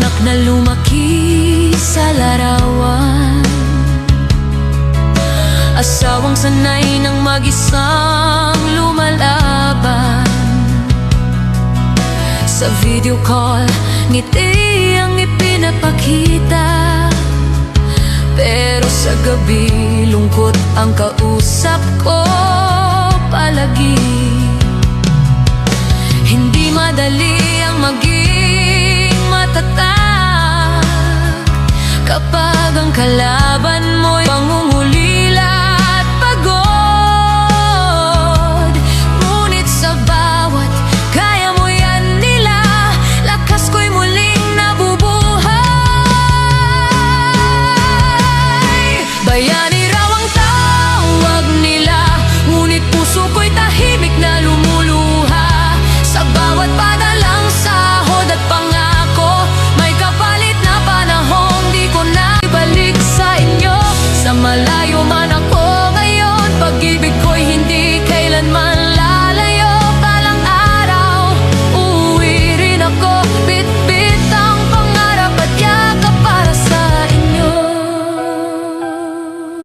Anak na lumaki sa larawan, asawang sanay ng mag-isang lumalaban. Sa video call, ngiti ang ipinapakita, pero sa gabi, lungkot ang kausap ko palagi. Hindi madali ang maging matatag kapag ang kalaban mo'y pangungulit.